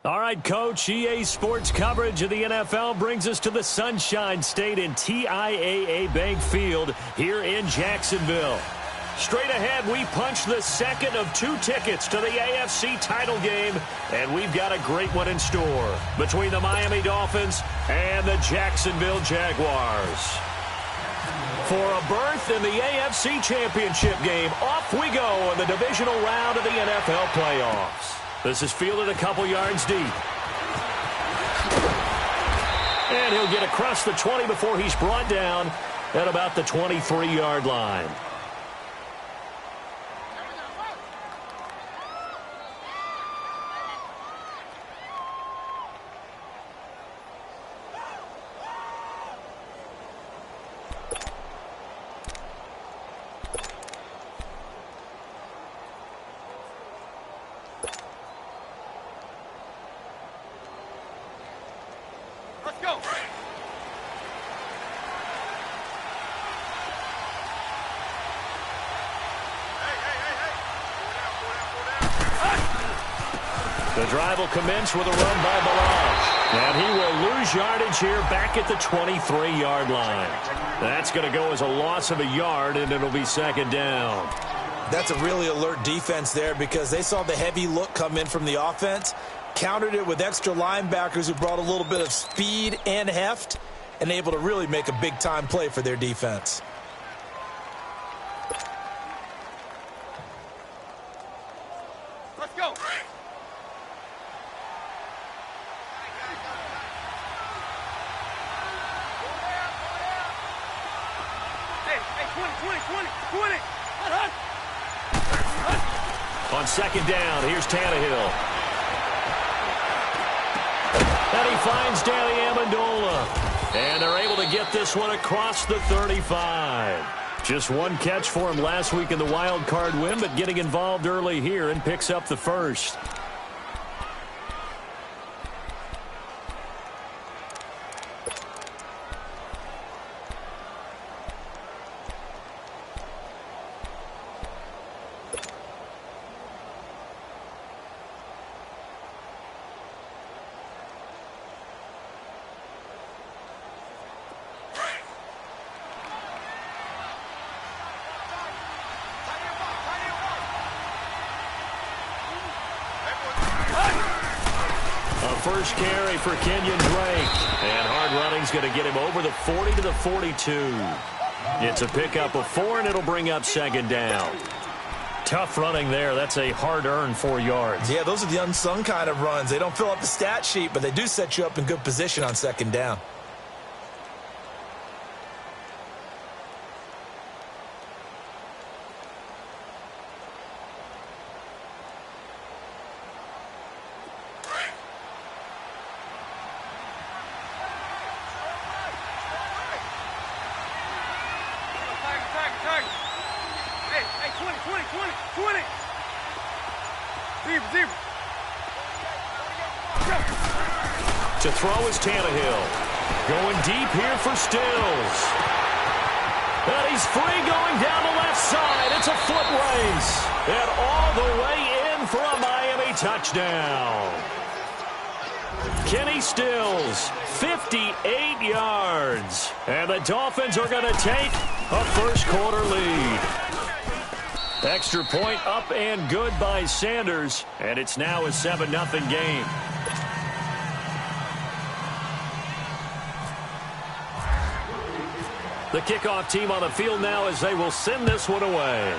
All right, Coach, EA Sports coverage of the NFL brings us to the Sunshine State in TIAA Bank Field here in Jacksonville. Straight ahead, we punch the second of 2 tickets to the AFC title game, and we've got a great one in store between the Miami Dolphins and the Jacksonville Jaguars. For a berth in the AFC Championship game, off we go in the divisional round of the NFL playoffs. This is fielded a couple yards deep. And he'll get across the 20 before he's brought down at about the 23-yard line. The drive will commence with a run by Balaj. And he will lose yardage here back at the 23-yard line. That's going to go as a loss of a yard, and it'll be second down. That's a really alert defense there because they saw the heavy look come in from the offense, countered it with extra linebackers who brought a little bit of speed and heft, and able to really make a big-time play for their defense. Let's go. On second down, here's Tannehill. And he finds Danny Amendola. And they're able to get this one across the 35. Just one catch for him last week in the wild card win, but getting involved early here and picks up the first. First carry for Kenyon Drake. And hard running's going to get him over the 40 to the 42. It's a pickup of 4, and it'll bring up second down. Tough running there. That's a hard-earned 4 yards. Yeah, those are the unsung kind of runs. They don't fill up the stat sheet, but they do set you up in good position on second down. To throw is Tannehill. Going deep here for Stills. And he's free going down the left side. It's a foot race. And all the way in for a Miami touchdown. Kenny Stills, 58 yards. And the Dolphins are going to take a first quarter lead. Extra point up and good by Sanders. And it's now a 7-0 game. The kickoff team on the field now as they will send this one away.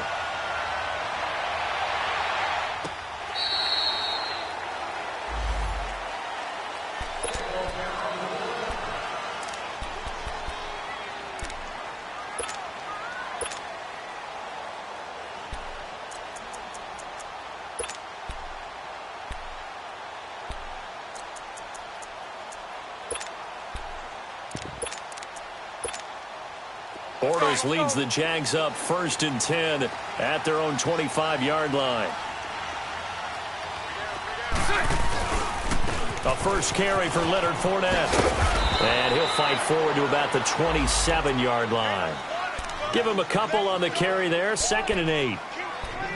Bortles leads the Jags up 1st and 10 at their own 25-yard line. A first carry for Leonard Fournette. And he'll fight forward to about the 27-yard line. Give him a couple on the carry there, 2nd and 8.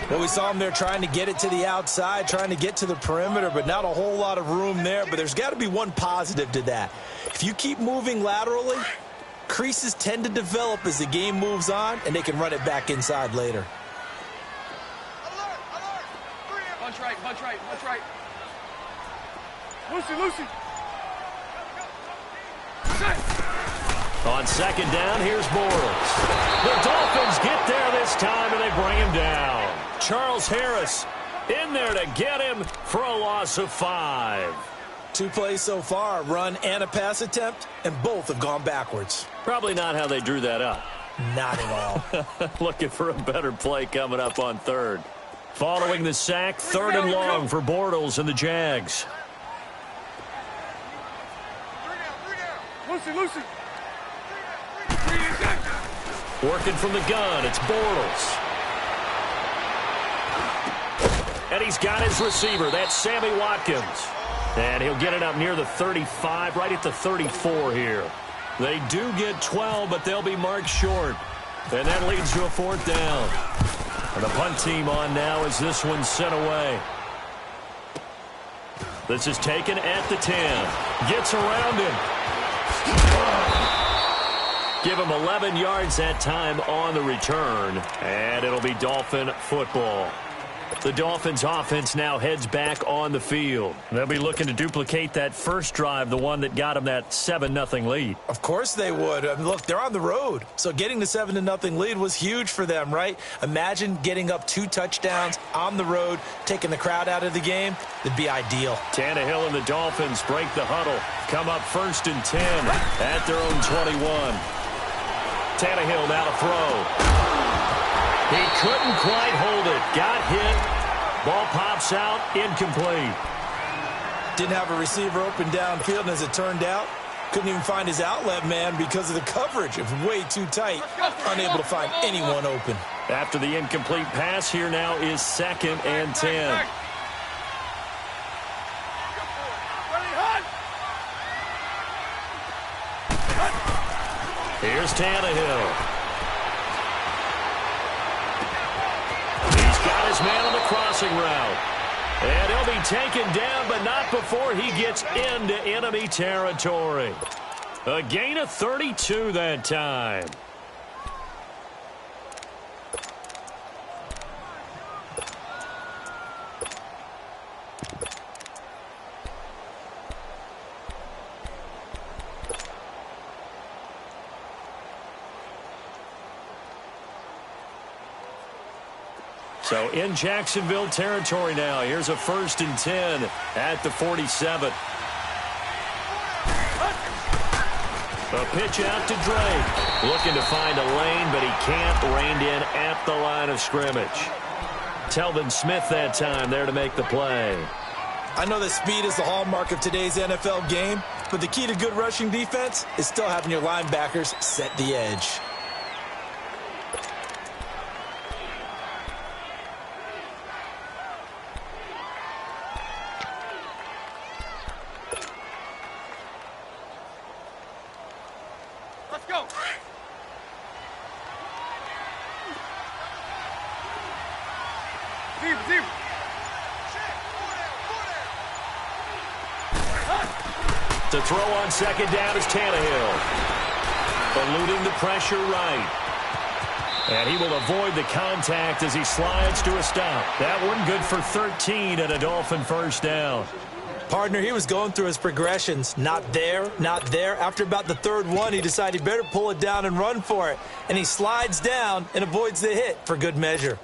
Well, we saw him there trying to get it to the outside, trying to get to the perimeter, but not a whole lot of room there. But there's got to be one positive to that. If you keep moving laterally, creases tend to develop as the game moves on, and they can run it back inside later. Punch right, punch right, punch right. Lucy. On 2nd down, here's Bortles. The Dolphins get there this time, and they bring him down. Charles Harris in there to get him for a loss of 5. 2 plays so far, a run and a pass attempt, and both have gone backwards. Probably not how they drew that up. Not at all. Looking for a better play coming up on 3rd. Following the sack, 3rd and long for Bortles and the Jags. Lucy. Working from the gun, it's Bortles. And he's got his receiver. That's Sammy Watkins. And he'll get it up near the 35, right at the 34 here. They do get 12, but they'll be marked short. And that leads to a 4th down. And the punt team on now as this one's sent away. This is taken at the 10. Gets around him. Give him 11 yards that time on the return. And it'll be Dolphin football. The Dolphins offense now heads back on the field. They'll be looking to duplicate that first drive, the one that got them that 7-0 lead. Of course they would. I mean, look, they're on the road. So getting the 7-0 lead was huge for them, right? Imagine getting up 2 touchdowns on the road, taking the crowd out of the game. That'd be ideal. Tannehill and the Dolphins break the huddle. Come up 1st and 10 at their own 21. Tannehill now to throw. He couldn't quite hold it. Got hit. Ball pops out. Incomplete. Didn't have a receiver open downfield, and as it turned out, couldn't even find his outlet man because of the coverage. It was way too tight. Unable to find anyone open. After the incomplete pass, here now is 2nd and 10. Here's Tannehill. Got his man on the crossing route. And he'll be taken down, but not before he gets into enemy territory. A gain of 32 that time. So in Jacksonville territory now. Here's a 1st and 10 at the 47. A pitch out to Drake. Looking to find a lane, but he can't. Reined in at the line of scrimmage. Telvin Smith that time there to make the play. I know that speed is the hallmark of today's NFL game, but the key to good rushing defense is still having your linebackers set the edge. To throw on 2nd down is Tannehill. Eluding the pressure right. And he will avoid the contact as he slides to a stop. That one good for 13 and a Dolphin 1st down. Partner, he was going through his progressions. Not there, not there. After about the 3rd one, he decided he better pull it down and run for it. And he slides down and avoids the hit for good measure.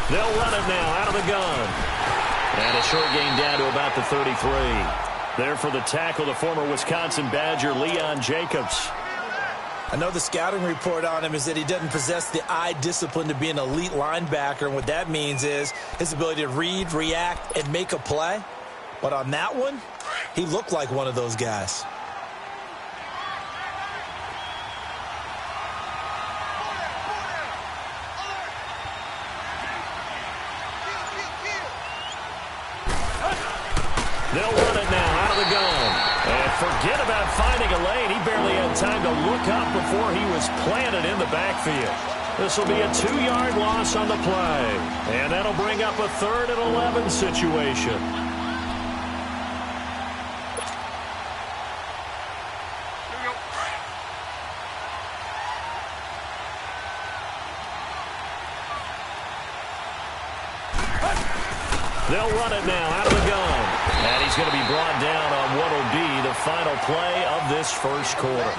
They'll run it now out of the gun. And a short gain down to about the 33. There for the tackle, the former Wisconsin Badger, Leon Jacobs. I know the scouting report on him is that he doesn't possess the eye discipline to be an elite linebacker, and what that means is his ability to read, react, and make a play. But on that one, he looked like one of those guys. They'll run it now out of the gun. And forget about finding a lane. He barely had time to look up before he was planted in the backfield. This will be a 2-yard loss on the play. And that'll bring up a 3rd and 11 situation. They'll run it now out of the gun. And he's going to be brought down on what will be the final play of this first quarter.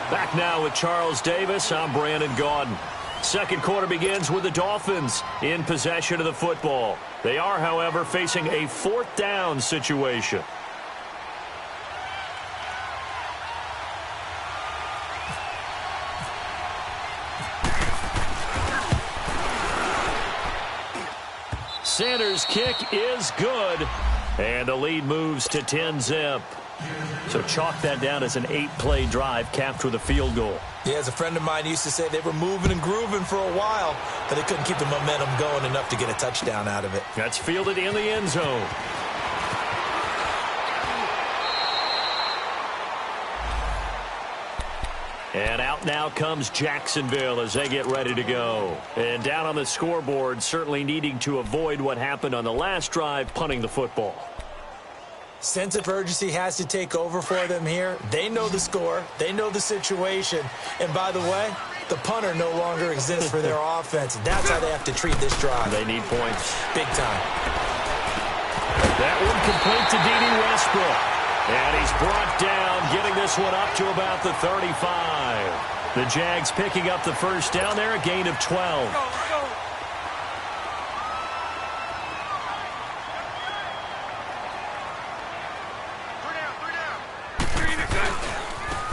Back now with Charles Davis. I'm Brandon Gaudin. Second quarter begins with the Dolphins in possession of the football. They are, however, facing a 4th down situation. Sanders' kick is good, and the lead moves to 10-zip. So chalk that down as an 8-play drive capped with a field goal. Yeah, as a friend of mine used to say, they were moving and grooving for a while, but they couldn't keep the momentum going enough to get a touchdown out of it. That's fielded in the end zone. And out now comes Jacksonville as they get ready to go. And down on the scoreboard, certainly needing to avoid what happened on the last drive, punting the football. Sense of urgency has to take over for them here. They know the score. They know the situation. And by the way, the punter no longer exists for their offense. That's how they have to treat this drive. They need points. Big time. That one complete to D.D. Westbrook. And he's brought down, getting this one up to about the 35. The Jags picking up the first down there, a gain of 12.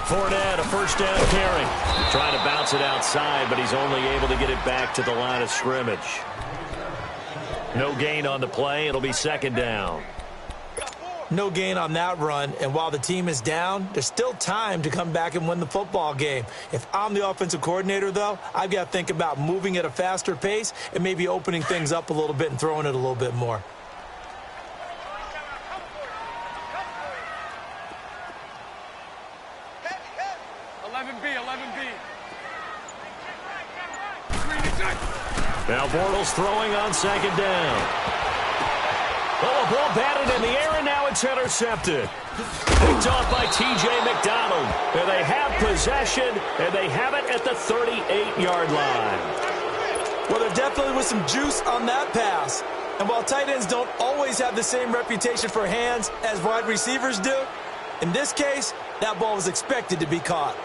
Fournette, a first down carry. Trying to bounce it outside, but he's only able to get it back to the line of scrimmage. No gain on the play. It'll be second down. No gain on that run, and while the team is down, there's still time to come back and win the football game. If I'm the offensive coordinator, though, I've got to think about moving at a faster pace and maybe opening things up a little bit and throwing it a little bit more. Now Bortles throwing on second down. Oh, a ball batted in the air, and now it's intercepted. Picked off by T.J. McDonald. And they have possession, and they have it at the 38-yard line. Well, there definitely was some juice on that pass. And while tight ends don't always have the same reputation for hands as wide receivers do, in this case, that ball was expected to be caught.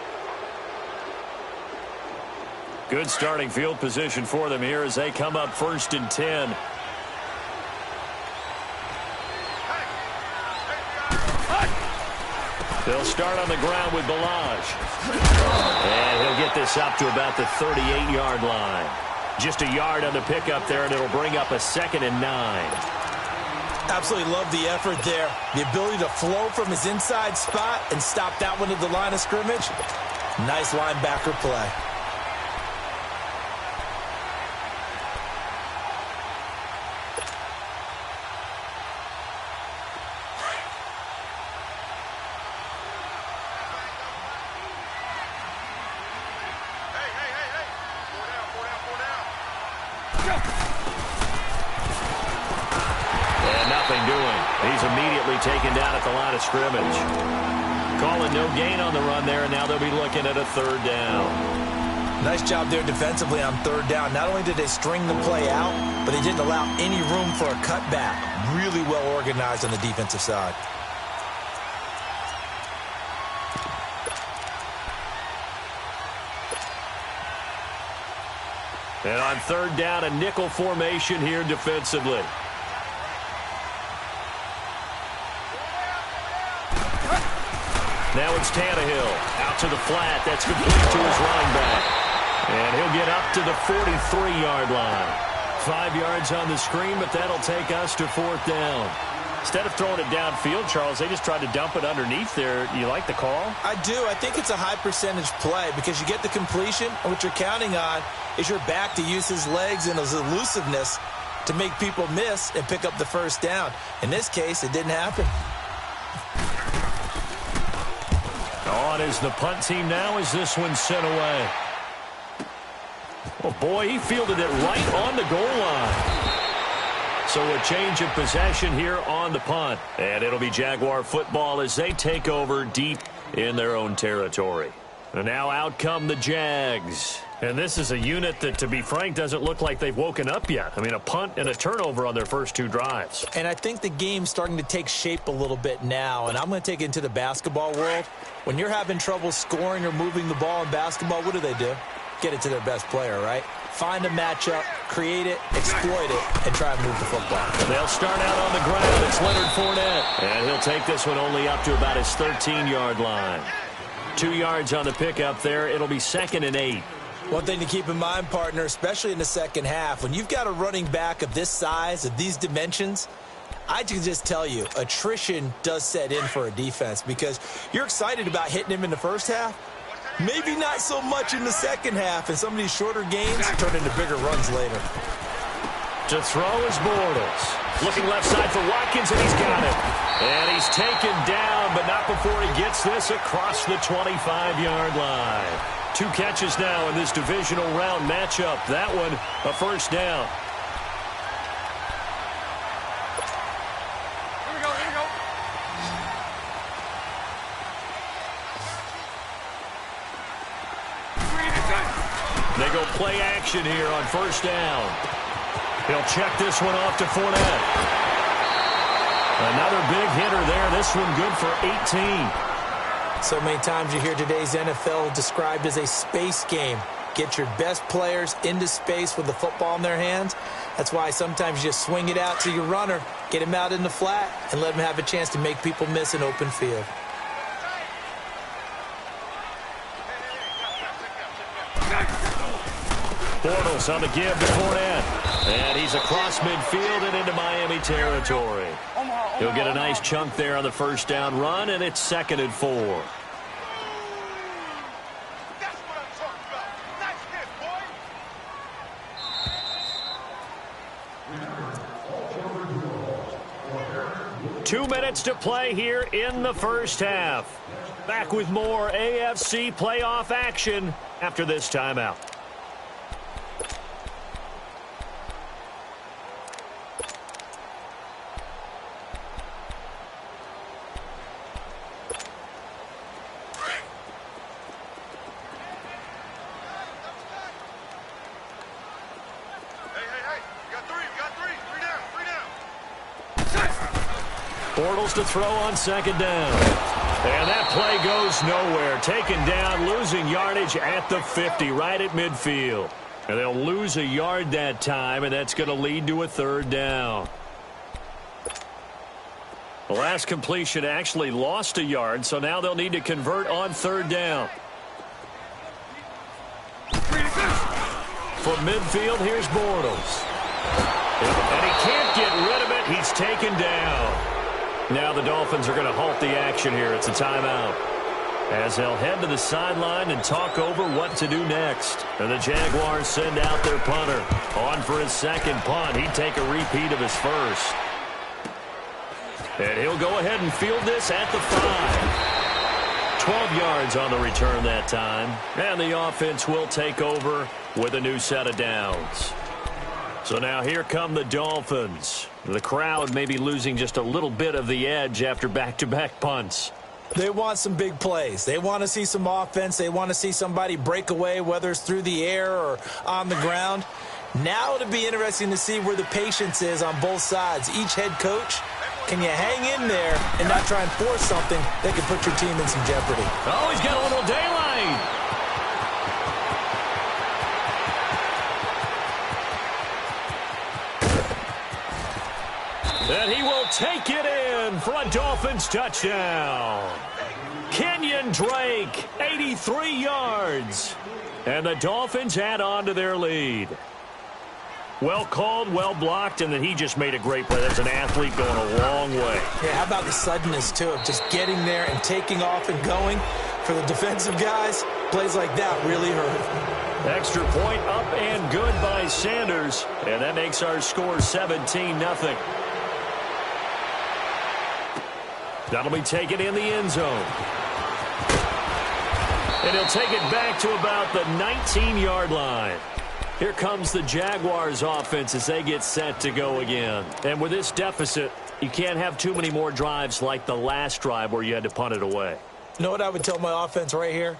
Good starting field position for them here as they come up 1st and 10. They'll start on the ground with Balaj. And he'll get this up to about the 38-yard line. Just a yard on the pickup there, and it'll bring up a 2nd and 9. Absolutely love the effort there. The ability to flow from his inside spot and stop that one at the line of scrimmage. Nice linebacker play. Taken down at the line of scrimmage. Calling no gain on the run there, and now they'll be looking at a 3rd down. Nice job there defensively on 3rd down. Not only did they string the play out, but they didn't allow any room for a cutback. Really well organized on the defensive side. And on 3rd down, a nickel formation here defensively. Now it's Tannehill. Out to the flat. That's complete to his running back. And he'll get up to the 43-yard line. 5 yards on the screen, but that'll take us to 4th down. Instead of throwing it downfield, Charles, they just tried to dump it underneath there. You like the call? I do. I think it's a high-percentage play because you get the completion, and what you're counting on is your back to use his legs and his elusiveness to make people miss and pick up the first down. In this case, it didn't happen. On is the punt team now as this one's sent away. Oh, boy, he fielded it right on the goal line. So a change of possession here on the punt. And it'll be Jaguar football as they take over deep in their own territory. And now out come the Jags. And this is a unit that, to be frank, doesn't look like they've woken up yet. I mean, a punt and a turnover on their first 2 drives. And I think the game's starting to take shape a little bit now. And I'm going to take it into the basketball world. When you're having trouble scoring or moving the ball in basketball, what do? Get it to their best player, right? Find a matchup, create it, exploit it, and try and move the football. They'll start out on the ground. It's Leonard Fournette. And he'll take this one only up to about his 13-yard line. 2 yards on the pickup there. It'll be 2nd and 8. One thing to keep in mind, partner, especially in the second half, when you've got a running back of this size, of these dimensions, I can just tell you, attrition does set in for a defense because you're excited about hitting him in the first half. Maybe not so much in the second half, and some of these shorter gains turn into bigger runs later. To throw is Bortles. Looking left side for Watkins, and he's got it. And he's taken down, but not before he gets this across the 25-yard line. 2 catches now in this divisional round matchup. That one, a first down. They go play action here on first down. He'll check this one off to Fournette. Another big hitter there. This one good for 18. So many times you hear today's NFL described as a space game. Get your best players into space with the football in their hands. That's why sometimes you just swing it out to your runner, get him out in the flat, and let him have a chance to make people miss an open field. Bortles on the give to Fournette. And he's across midfield and into Miami territory. He'll get a nice chunk there on the first down run, and it's 2nd and 4. That's what I'm talking about. Nice hit, boy. 2 minutes to play here in the first half. Back with more AFC playoff action after this timeout. Bortles to throw on 2nd down. And that play goes nowhere. Taken down, losing yardage at the 50, right at midfield. And they'll lose a yard that time, and that's going to lead to a 3rd down. The last completion actually lost a yard, so now they'll need to convert on 3rd down. From midfield, here's Bortles. And he can't get rid of it. He's taken down. Now the Dolphins are going to halt the action here. It's a timeout. As they'll head to the sideline and talk over what to do next. And the Jaguars send out their punter. On for his 2nd punt. He'd take a repeat of his first. And he'll go ahead and field this at the 5. 12 yards on the return that time. And the offense will take over with a new set of downs. So now here come the Dolphins. The crowd may be losing just a little bit of the edge after back-to-back punts. They want some big plays. They want to see some offense. They want to see somebody break away, whether it's through the air or on the ground. Now it'll be interesting to see where the patience is on both sides. Each head coach, can you hang in there and not try and force something that could put your team in some jeopardy? Oh, he's got a little daylight. And he will take it in for a Dolphins touchdown. Kenyon Drake, 83 yards. And the Dolphins add on to their lead. Well called, well blocked, and then he just made a great play. That's an athlete going a long way. Yeah, how about the suddenness, too, of just getting there and taking off and going? For the defensive guys, plays like that really hurt. Extra point up and good by Sanders, and that makes our score 17-0. That'll be taken in the end zone. And he'll take it back to about the 19-yard line. Here comes the Jaguars offense as they get set to go again. And with this deficit, you can't have too many more drives like the last drive where you had to punt it away. You know what I would tell my offense right here?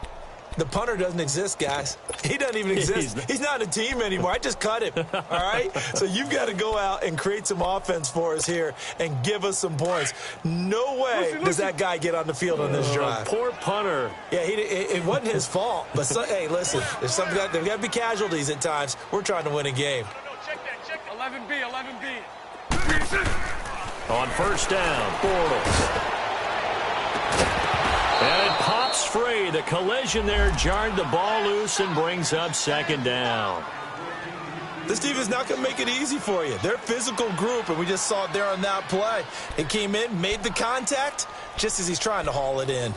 The punter doesn't exist, guys. He doesn't even exist. He's not a team anymore. I just cut him, all right? So you've got to go out and create some offense for us here and give us some points. No way does that guy get on the field on this drive. Poor punter. Yeah, it wasn't his fault. But, hey, listen, there's got to be casualties at times. We're trying to win a game. Check that. 11B. On first down, Bortles. And it pops free. The collision there jarred the ball loose and brings up second down. This team is not going to make it easy for you. They're a physical group, and we just saw it there on that play. It came in, made the contact, just as he's trying to haul it in.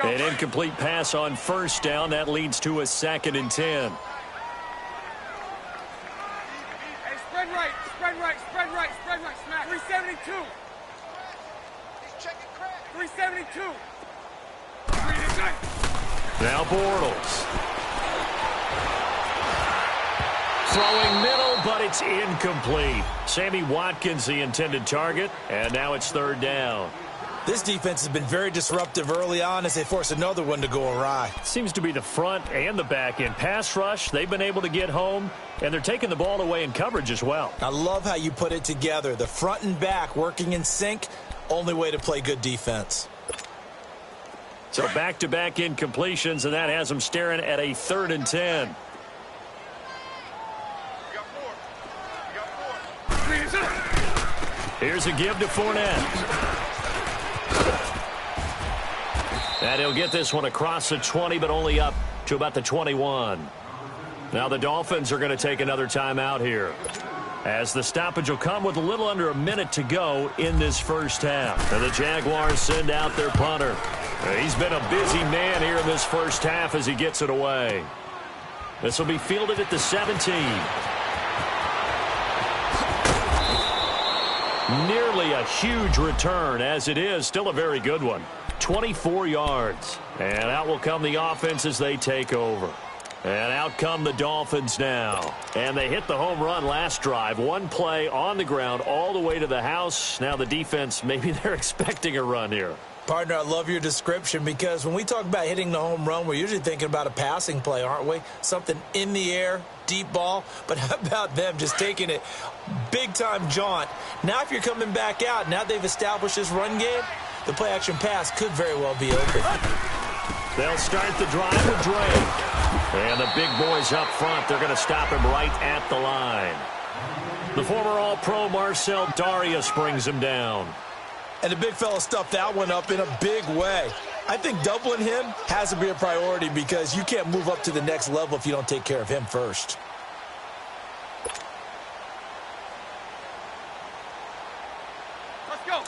An incomplete pass on first down. That leads to a 2nd and 10. Spread right. Smack. 372. He's checking crack. 372. Now Bortles. Throwing middle, but it's incomplete. Sammy Watkins, the intended target, and now it's 3rd down. This defense has been very disruptive early on as they force another one to go awry. Seems to be the front and the back end. Pass rush, they've been able to get home, and they're taking the ball away in coverage as well. I love how you put it together. The front and back working in sync, only way to play good defense. So back-to-back incompletions, and that has them staring at a 3rd and 10. Here's a give to Fournette. And he'll get this one across the 20, but only up to about the 21. Now the Dolphins are going to take another timeout here, as the stoppage will come with a little under a minute to go in this first half. And the Jaguars send out their punter. He's been a busy man here in this first half as he gets it away. This will be fielded at the 17. Nearly a huge return, as it is still a very good one. 24 yards. And out will come the offense as they take over. And out come the Dolphins now. And they hit the home run last drive. One play on the ground all the way to the house. Now the defense, maybe they're expecting a run here. Partner, I love your description, because when we talk about hitting the home run, we're usually thinking about a passing play, aren't we? Something in the air, deep ball. But how about them just taking it big-time jaunt? Now if you're coming back out, now they've established this run game, the play-action pass could very well be open. They'll start the drive with Drake. And the big boys up front, they're going to stop him right at the line. The former All-Pro Marcel Darius brings him down. And the big fella stuffed that one up in a big way. I think doubling him has to be a priority, because you can't move up to the next level if you don't take care of him first. Let's go.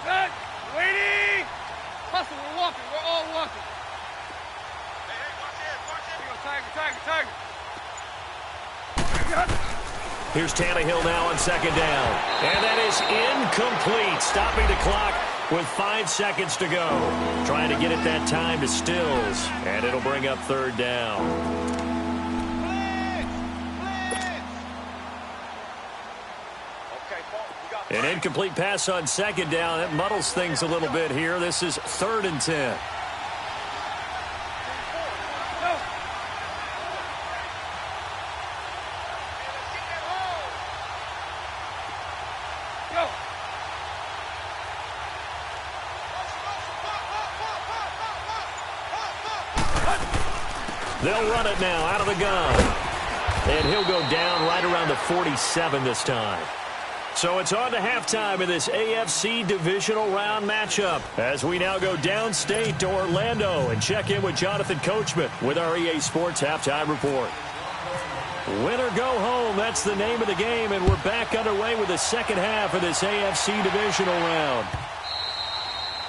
Good. Waiting. Hustle, we're walking. We're all walking. Hey, watch it. Here we go, Tiger. Here's Tannehill now on 2nd down. And that is incomplete. Stopping the clock with 5 seconds to go. Trying to get it that time to Stills. And it'll bring up 3rd down. An incomplete pass on 2nd down. It muddles things a little bit here. This is 3rd and 10. They'll run it now out of the gun. And he'll go down right around the 47 this time. So it's on to halftime in this AFC divisional round matchup as we now go downstate to Orlando and check in with Jonathan Coachman with our EA Sports Halftime Report. Win or go home, that's the name of the game, and we're back underway with the second half of this AFC divisional round.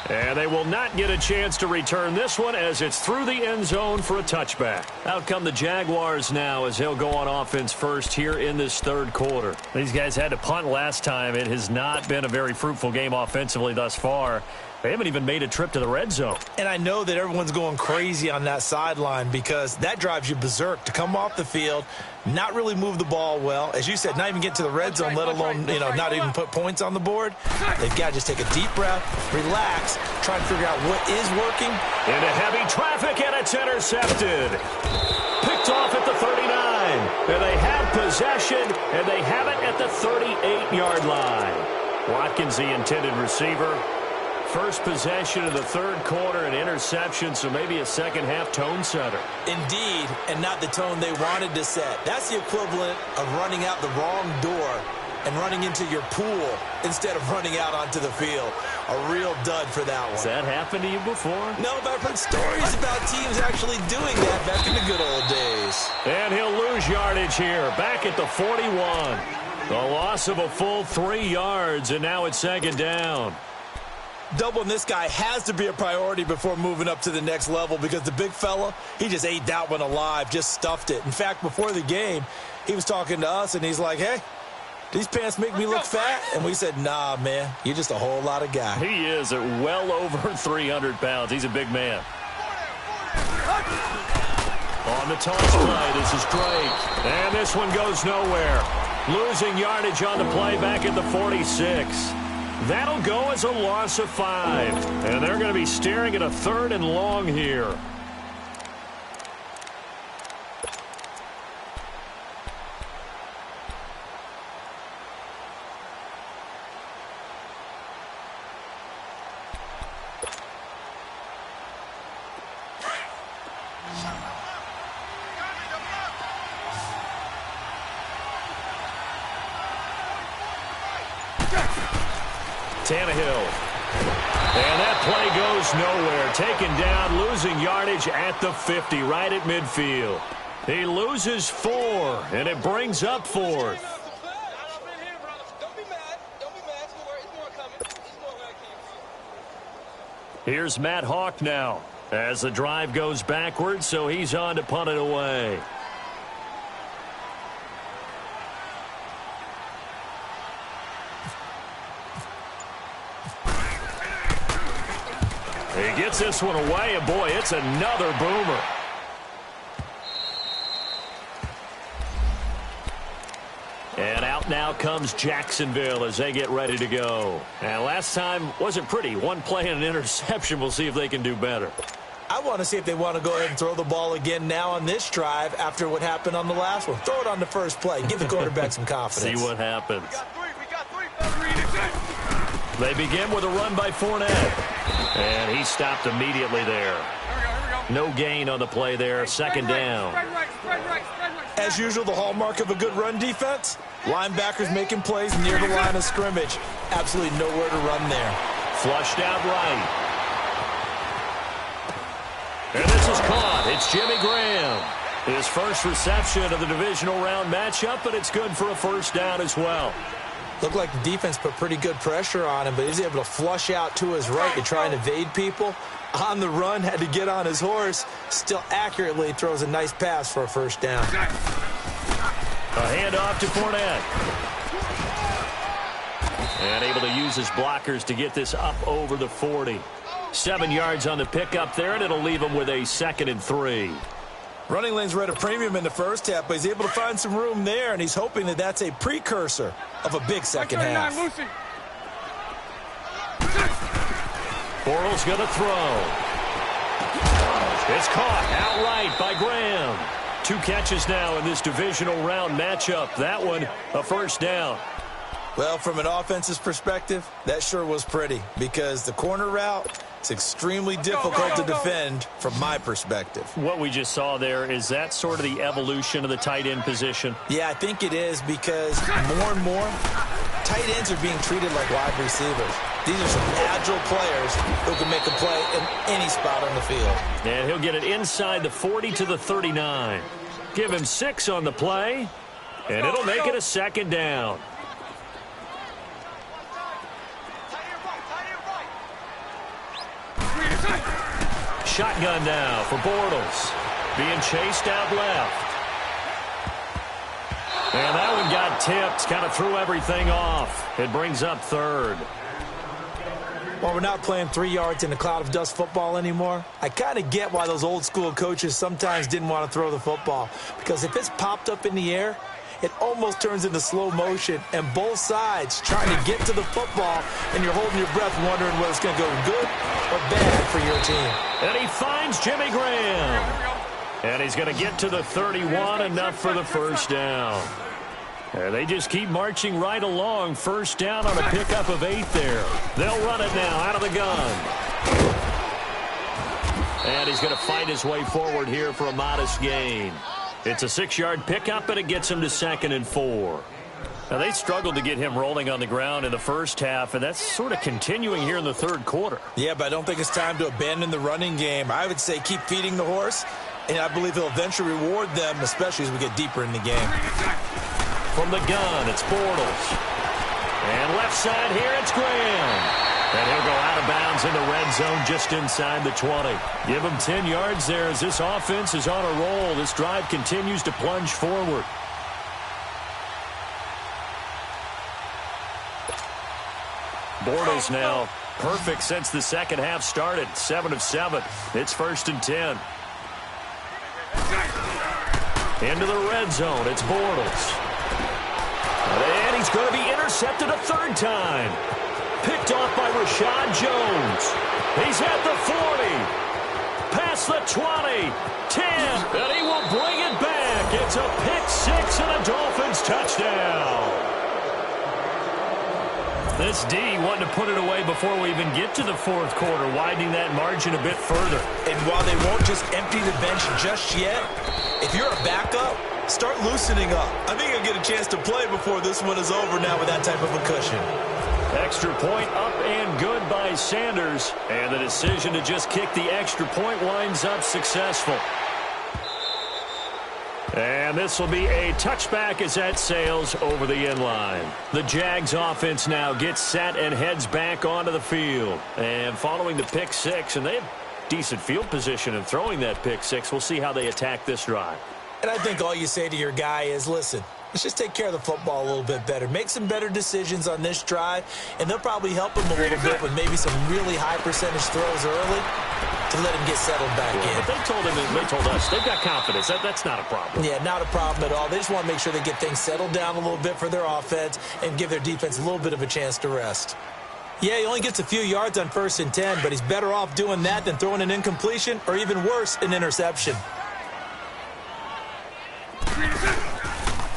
And they will not get a chance to return this one as it's through the end zone for a touchback. Out come the Jaguars now as they'll go on offense first here in this third quarter. These guys had to punt last time. It has not been a very fruitful game offensively thus far. They haven't even made a trip to the red zone. And I know that everyone's going crazy on that sideline because that drives you berserk to come off the field, not really move the ball well. As you said, not even get to the red zone, let alone, not even put points on the board. They've got to just take a deep breath, relax, try and figure out what is working. Into heavy traffic, and it's intercepted. Picked off at the 39. And they have possession, and they have it at the 38-yard line. Watkins, the intended receiver. First possession of the third quarter, an interception, so maybe a second-half tone setter. Indeed, and not the tone they wanted to set. That's the equivalent of running out the wrong door and running into your pool instead of running out onto the field. A real dud for that one. Has that happened to you before? No, but I've heard stories about teams actually doing that back in the good old days. And he'll lose yardage here, back at the 41. The loss of a full 3 yards, and now it's second down. Doubling this guy has to be a priority before moving up to the next level because the big fella, he just ate that one alive, just stuffed it. In fact, before the game, he was talking to us, and he's like, hey, these pants make me look fat? And we said, nah, man, you're just a whole lot of guy. He is at well over 300 pounds. He's a big man. On the toss play, this is Drake. And this one goes nowhere. Losing yardage on the play back at the 46. That'll go as a loss of 5. And they're going to be staring at a 3rd and long here. Tannehill. And that play goes nowhere. Taken down, losing yardage at the 50, right at midfield. He loses 4, and it brings up 4th. Here's Matt Hawk now as the drive goes backwards, so he's on to punt it away. He gets this one away, and boy, it's another boomer. And out now comes Jacksonville as they get ready to go. And last time wasn't pretty. One play and an interception. We'll see if they can do better. I want to see if they want to go ahead and throw the ball again now on this drive after what happened on the last one. Throw it on the first play. Give the quarterback some confidence. See what happens. They begin with a run by Fournette. And he stopped immediately there. No gain on the play there. Second down. As usual, the hallmark of a good run defense, linebackers making plays near the line of scrimmage. Absolutely nowhere to run there. Flushed out right. And this is caught. It's Jimmy Graham. His first reception of the divisional round matchup, but it's good for a first down as well. Looked like the defense put pretty good pressure on him, but he's able to flush out to his right to try and evade people. On the run, had to get on his horse. Still accurately throws a nice pass for a first down. A handoff to Fournette. And able to use his blockers to get this up over the 40. 7 yards on the pickup there, and it'll leave him with a 2nd and 3. Running lanes were at a premium in the first half, but he's able to find some room there, and he's hoping that that's a precursor of a big second half. Bortles going to throw. It's caught outright by Graham. 2 catches now in this divisional round matchup. That one, a first down. Well, from an offense's perspective, that sure was pretty because the corner route, It's extremely difficult to defend from my perspective. What we just saw there, is that sort of the evolution of the tight end position? Yeah, I think it is, because more and more, tight ends are being treated like wide receivers. These are some agile players who can make a play in any spot on the field. And he'll get it inside the 40 to the 39. Give him 6 on the play, and it'll make it a second down. Shotgun now for Bortles. Being chased out left. And that one got tipped. Kind of threw everything off. It brings up third. While we're not playing 3 yards in a cloud of dust football anymore, I kind of get why those old school coaches sometimes didn't want to throw the football. Because if it's popped up in the air, it almost turns into slow motion, and both sides trying to get to the football, and you're holding your breath wondering whether it's going to go good or bad for your team. And he finds Jimmy Graham. And he's going to get to the 31, enough for the first down. And they just keep marching right along. First down on a pickup of 8 there. They'll run it now out of the gun. And he's going to fight his way forward here for a modest gain. It's a 6-yard pickup, and it gets him to 2nd and 4. Now, they struggled to get him rolling on the ground in the first half, and that's sort of continuing here in the third quarter. Yeah, but I don't think it's time to abandon the running game. I would say keep feeding the horse, and I believe he'll eventually reward them, especially as we get deeper in the game. From the gun, it's Bortles. And left side here, it's Graham. And he'll go out of bounds in the red zone just inside the 20. Give him 10 yards there as this offense is on a roll. This drive continues to plunge forward. Bortles now perfect since the second half started. 7 of 7. It's 1st and 10. Into the red zone. It's Bortles. And he's going to be intercepted a 3rd time. Picked off by Rashad Jones. He's at the 40. Past the 20. 10. And he will bring it back. It's a pick-6 and a Dolphins touchdown. This D wanting to put it away before we even get to the 4th quarter, widening that margin a bit further. And while they won't just empty the bench just yet, if you're a backup, start loosening up. I think you'll get a chance to play before this one is over now with that type of a cushion. Extra point up and good by Sanders. And the decision to just kick the extra point winds up successful. And this will be a touchback as that sails over the end line. The Jags offense now gets set and heads back onto the field. And following the pick 6, and they have decent field position in throwing that pick 6. We'll see how they attack this drive. And I think all you say to your guy is, listen, let's just take care of the football a little bit better. Make some better decisions on this drive, and they'll probably help him a little bit with maybe some really high percentage throws early to let him get settled back in. But they told him, and they told us, they've got confidence. That's not a problem. Yeah, not a problem at all. They just want to make sure they get things settled down a little bit for their offense and give their defense a little bit of a chance to rest. Yeah, he only gets a few yards on 1st and 10, but he's better off doing that than throwing an incompletion or even worse, an interception.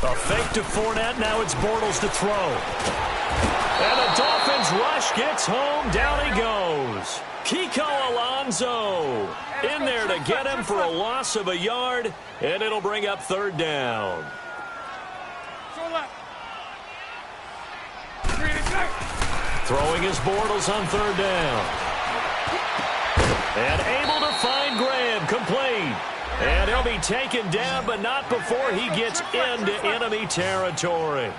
A fake to Fournette. Now it's Bortles to throw. And the Dolphins rush gets home. Down he goes. Kiko Alonso in there to get him for a loss of a yard. And it'll bring up 3rd down. Throwing his Bortles on 3rd down. And able to find Graham. Complete. And he'll be taken down, but not before he gets into enemy territory.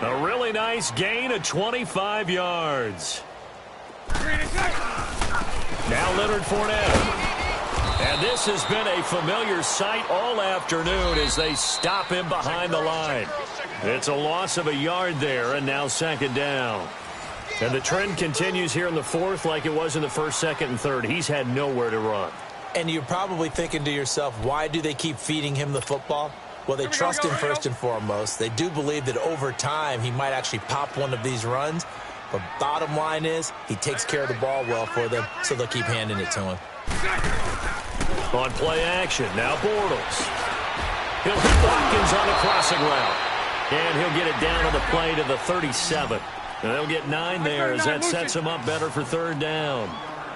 A really nice gain of 25 yards. Now Leonard Fournette. And this has been a familiar sight all afternoon as they stop him behind the line. It's a loss of a yard there, and now 2nd down. And the trend continues here in the 4th like it was in the 1st, 2nd, and 3rd. He's had nowhere to run. And you're probably thinking to yourself, why do they keep feeding him the football? Well, they trust him first and foremost. They do believe that over time he might actually pop one of these runs. But bottom line is he takes care of the ball well for them, so they'll keep handing it to him. On play action, now Bortles. He'll hit Watkins on the crossing route. And he'll get it down on the play to the 37. And they'll get 9 there as that sets him up better for 3rd down.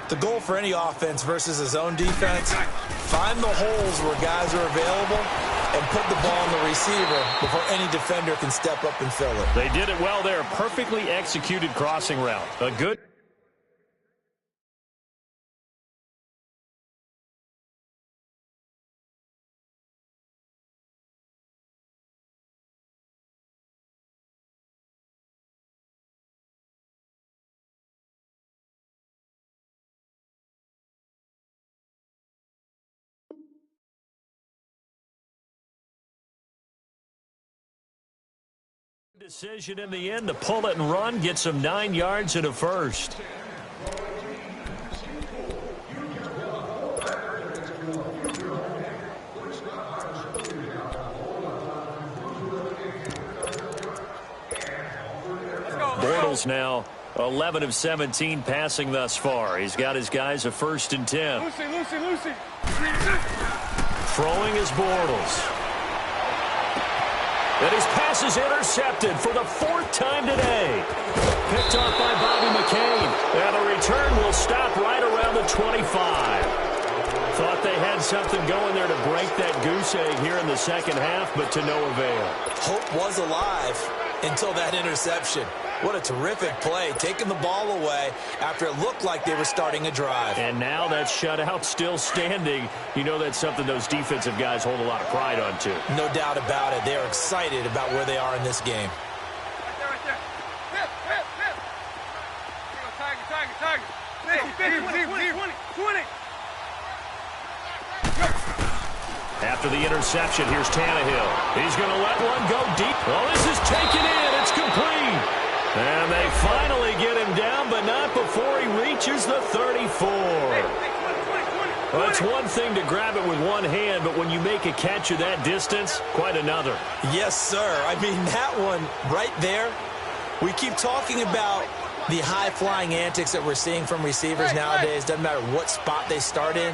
The goal for any offense versus his own defense, find the holes where guys are available and put the ball on the receiver before any defender can step up and fill it. They did it well there. Perfectly executed crossing route. A good... Decision in the end to pull it and run, get some 9 yards and a first. Bortles now 11 of 17 passing thus far. He's got his guys a 1st and 10. Lucy. Throwing is Bortles. And his pass is intercepted for the 4th time today. Picked off by Bobby McCain. And the return will stop right around the 25. Thought they had something going there to break that goose egg here in the second half, but to no avail. Hope was alive until that interception. What a terrific play, taking the ball away after it looked like they were starting a drive. And now that shutout still standing. You know that's something those defensive guys hold a lot of pride on, too. No doubt about it. They are excited about where they are in this game. Right there. Hip. Tiger. 20. After the interception, here's Tannehill. He's going to let one go deep. Oh, this is taken in. It's complete. And they finally get him down, but not before he reaches the 34. Well, it's one thing to grab it with one hand, but when you make a catch of that distance, quite another. Yes, sir. I mean, that one right there, we keep talking about the high-flying antics that we're seeing from receivers nowadays. Doesn't matter what spot they start in.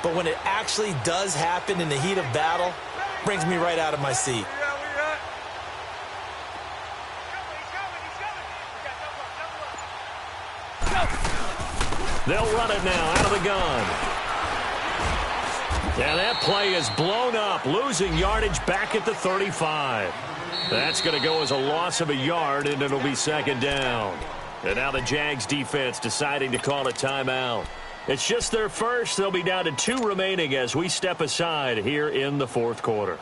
But when it actually does happen in the heat of battle, brings me right out of my seat. They'll run it now out of the gun. And that play is blown up, losing yardage back at the 35. That's going to go as a loss of a yard, and it'll be 2nd down. And now the Jags defense deciding to call a timeout. It's just their first. They'll be down to 2 remaining as we step aside here in the 4th quarter.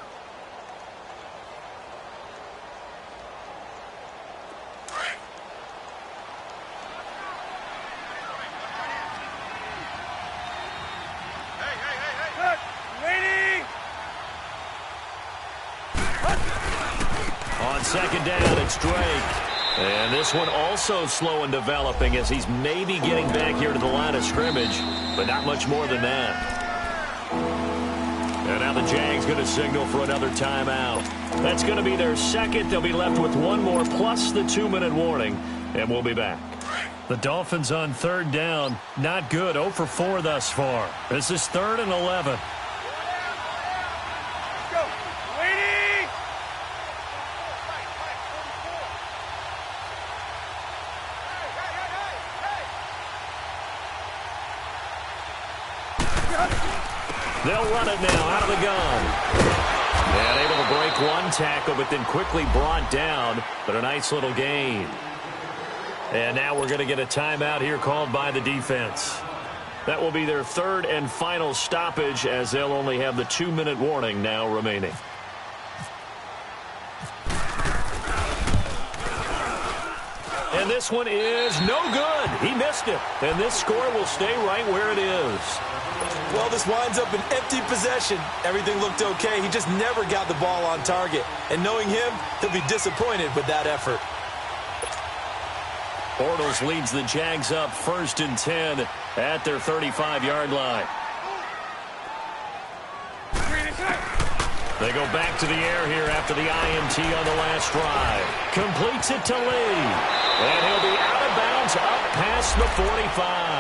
On 2nd down, it's Drake. And this one also slow in developing as he's maybe getting back here to the line of scrimmage, but not much more than that. And now the Jags going to signal for another timeout. That's going to be their 2nd. They'll be left with 1 more plus the 2-minute warning, and we'll be back. The Dolphins on 3rd down. Not good. 0 for 4 thus far. This is 3rd and 11. They'll run it now out of the gun. And able to break one tackle, but then quickly brought down. But a nice little gain. And now we're going to get a timeout here called by the defense. That will be their 3rd and final stoppage as they'll only have the 2-minute warning now remaining. And this one is no good. He missed it. And this score will stay right where it is. Well, this winds up an empty possession. Everything looked okay. He just never got the ball on target. And knowing him, he'll be disappointed with that effort. Bortles leads the Jags up 1st and 10 at their 35-yard line. They go back to the air here after the INT on the last drive. Completes it to Lee. And he'll be out of bounds up past the 45.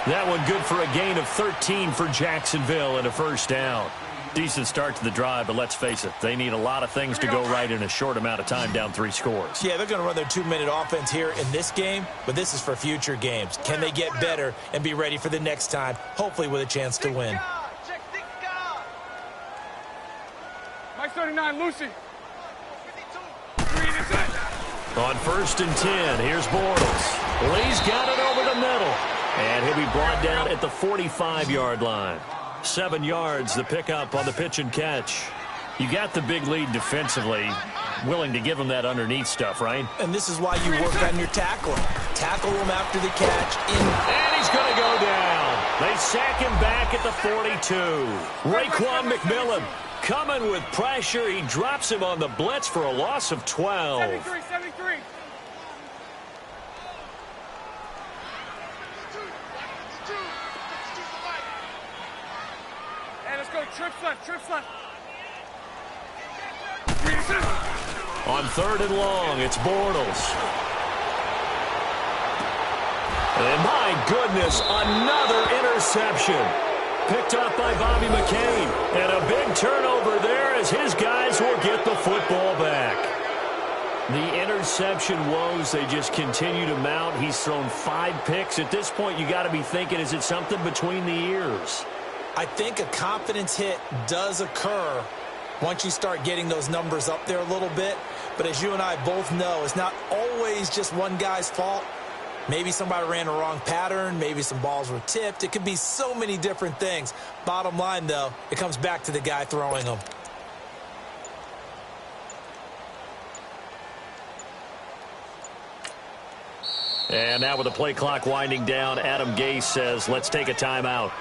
That one good for a gain of 13 for Jacksonville and a 1st down. Decent start to the drive, but let's face it, they need a lot of things to go right in a short amount of time, down 3 scores. Yeah, they're going to run their 2-minute offense here in this game, but this is for future games. Can they get better and be ready for the next time, hopefully with a chance to win? Mike 39, Lucy. On 1st and 10, here's Bortles. Lee's got it over the middle, and he'll be brought down at the 45-yard line. 7 yards, the pickup on the pitch and catch. You got the big lead defensively, willing to give him that underneath stuff, right? And this is why you work on your tackling. Tackle him after the catch. And he's going to go down. They sack him back at the 42. Raekwon McMillan coming with pressure. He drops him on the blitz for a loss of 12. 73. Hey, let's go. Trips left. On 3rd and long, it's Bortles. And my goodness, another interception. Picked up by Bobby McCain. And a big turnover there as his guys will get the football back. The interception woes, they just continue to mount. He's thrown 5 picks. At this point, you got to be thinking, is it something between the ears? I think a confidence hit does occur once you start getting those numbers up there a little bit. But as you and I both know, it's not always just one guy's fault. Maybe somebody ran a wrong pattern. Maybe some balls were tipped. It could be so many different things. Bottom line, though, it comes back to the guy throwing them. And now with the play clock winding down, Adam Gase says, let's take a timeout.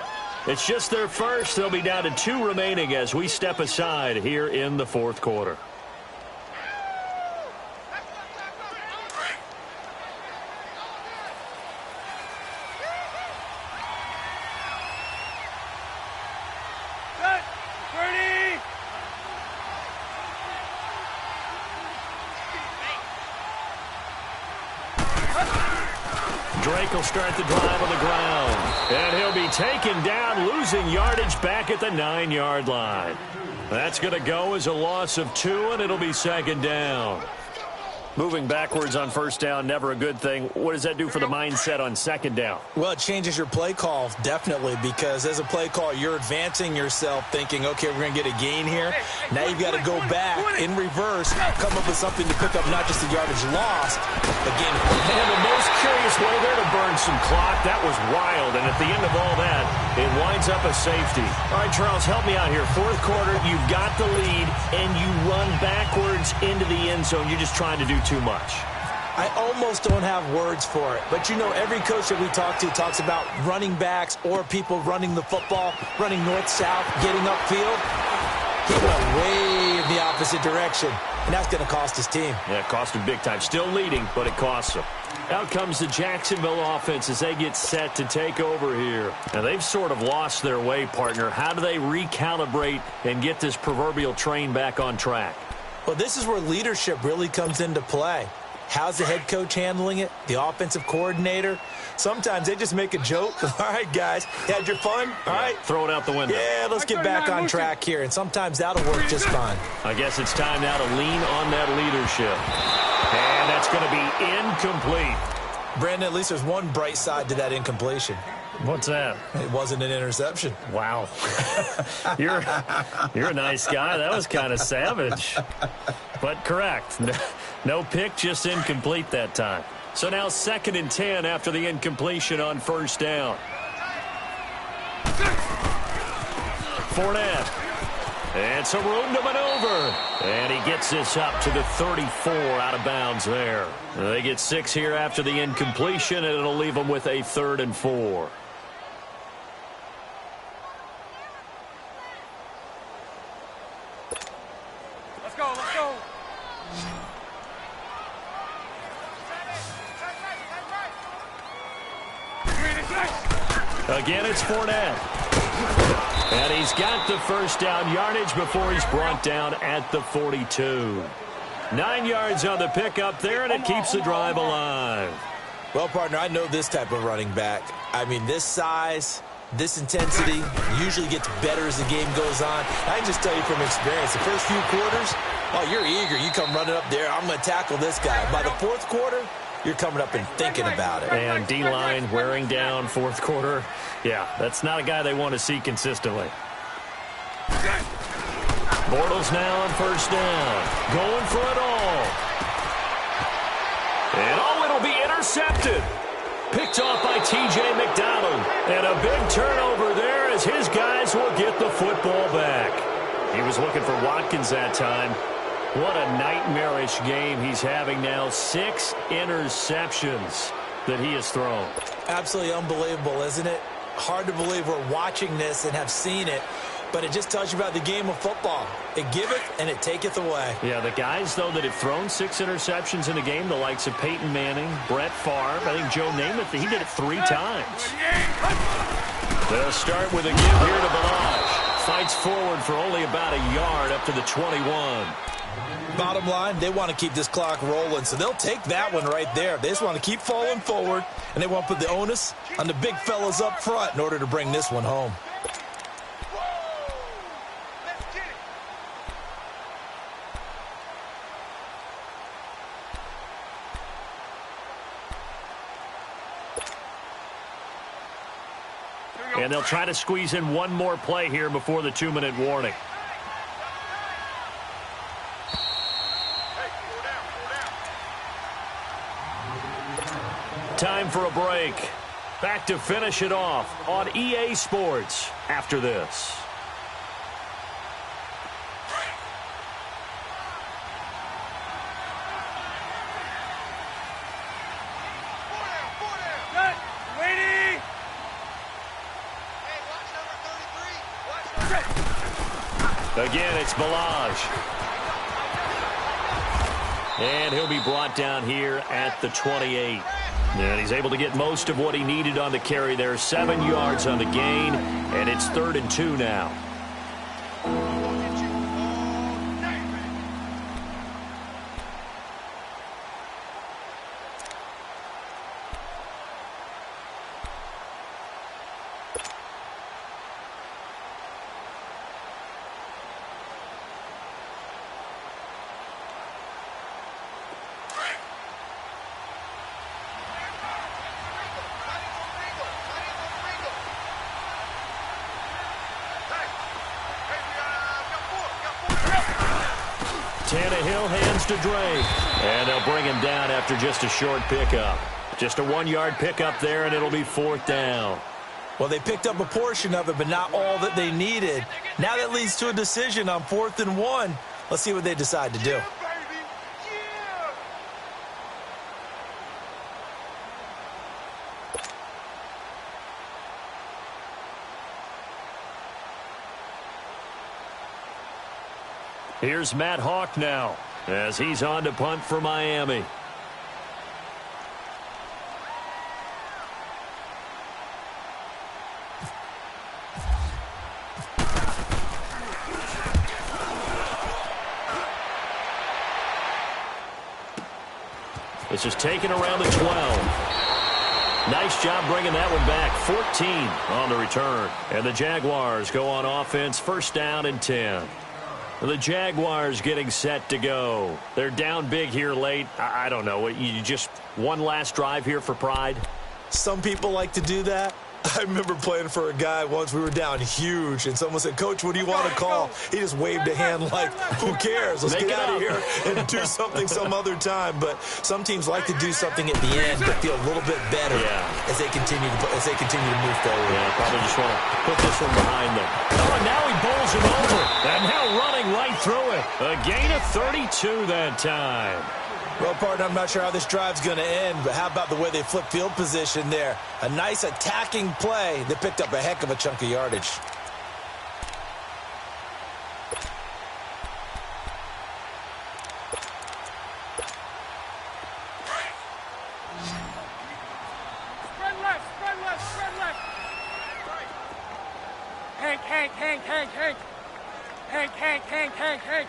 It's just their first. They'll be down to 2 remaining as we step aside here in the 4th quarter. Drake will start the drive on the ground. And he'll be taken down, losing yardage back at the 9-yard line. That's going to go as a loss of 2, and it'll be 2nd down. Moving backwards on 1st down, never a good thing. What does that do for the mindset on 2nd down? Well, it changes your play call, definitely, because as a play call, you're advancing yourself thinking, okay, we're going to get a gain here. Now you've got to go back in reverse, come up with something to pick up not just the yardage lost, but gain. And the most curious way there to burn some clock, that was wild. And at the end of all that, it winds up a safety. All right, Charles, help me out here. 4th quarter, you've got the lead, and you run backwards into the end zone. You're just trying to do too much. I almost don't have words for it. But, you know, every coach that we talk to talks about running backs or people running the football, running north-south, getting upfield. He went way in the opposite direction, and that's going to cost his team. Yeah, it cost him big time. Still leading, but it costs him. Out comes the Jacksonville offense as they get set to take over here. Now, they've sort of lost their way, partner. How do they recalibrate and get this proverbial train back on track? Well, this is where leadership really comes into play. How's the head coach handling it? The offensive coordinator? Sometimes they just make a joke. All right, guys, you had your fun? All right. Throw it out the window. Yeah, let's get back on track here. And sometimes that'll work just fine. I guess it's time now to lean on that leadership. And that's going to be incomplete. Brandon, at least there's one bright side to that incompletion. What's that? It wasn't an interception. Wow. You're a nice guy. That was kind of savage. But correct. No pick, just incomplete that time. So now 2nd and 10 after the incompletion on 1st down. Fournette. And some room to maneuver. And he gets this up to the 34 out of bounds there. They get 6 here after the incompletion, and it'll leave them with a 3rd and 4. Let's go. Again, it's Fournette. And he's got the 1st down yardage before he's brought down at the 42. 9 yards on the pickup there, and it keeps the drive alive. Well, partner, I know this type of running back. I mean, this size, This intensity usually gets better as the game goes on. I can just tell you from experience, the first few quarters, oh, you're eager. You come running up there, I'm going to tackle this guy. By the fourth quarter, you're coming up and thinking about it. And D-line wearing down fourth quarter. Yeah, that's not a guy they want to see consistently. Bortles now on first down. Going for it all. And oh, it'll be intercepted. Picked off by T.J. McDonald. And a big turnover there as his guys will get the football back. He was looking for Watkins that time. What a nightmarish game he's having now. 6 interceptions that he has thrown. Absolutely unbelievable, isn't it? Hard to believe we're watching this and have seen it. But it just tells you about the game of football. It giveth and it taketh away. Yeah, the guys, though, that have thrown 6 interceptions in a game, the likes of Peyton Manning, Brett Favre, I think Joe Namath, he did it 3 times. They'll start with a give here to Balaj. Fights forward for only about a yard up to the 21. Bottom line, they want to keep this clock rolling, so they'll take that one right there. They just want to keep falling forward, and they want to put the onus on the big fellas up front in order to bring this one home. And they'll try to squeeze in one more play here before the 2-minute warning. Time for a break. Back to finish it off on EA Sports after this. Again, it's Balaj. And he'll be brought down here at the 28. And he's able to get most of what he needed on the carry there. 7 yards on the gain, and it's 3rd and 2 now. Tannehill hands to Drake. And they'll bring him down after just a short pickup. Just a 1-yard pickup there, and it'll be 4th down. Well, they picked up a portion of it, but not all that they needed. Now that leads to a decision on 4th and 1. Let's see what they decide to do. Here's Matt Hawk now as he's on to punt for Miami. This is taken around the 12. Nice job bringing that one back. 14 on the return. And the Jaguars go on offense, 1st down and 10. The Jaguars getting set to go. They're down big here late. I don't know. You just one last drive here for pride? Some people like to do that. I remember playing for a guy once. We were down huge, and someone said, "Coach, what do you want to call?" He just waved a hand like, who cares? Let's get out of here and do something some other time. But some teams like to do something at the end but feel a little bit better as they continue to move forward. Yeah, probably just want to put this one behind them. Oh, and now he bowls him over. And now running right through it. A gain of 32 that time. Well, partner, I'm not sure how this drive's going to end, but how about the way they flip field position there? A nice attacking play that picked up a heck of a chunk of yardage. Spread left, spread left, spread left. Hank.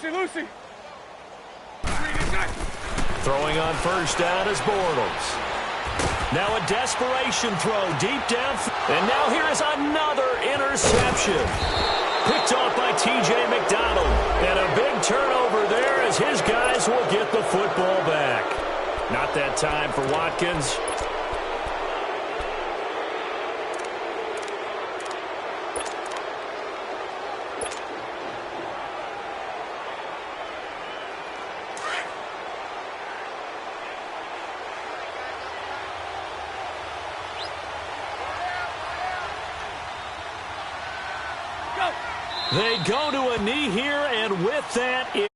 Lucy. Throwing on 1st down is Bortles. Now a desperation throw deep down. And now here is another interception. Picked off by T.J. McDonald. And a big turnover there as his guys will get the football back. Not that time for Watkins. They go to a knee here, and with that...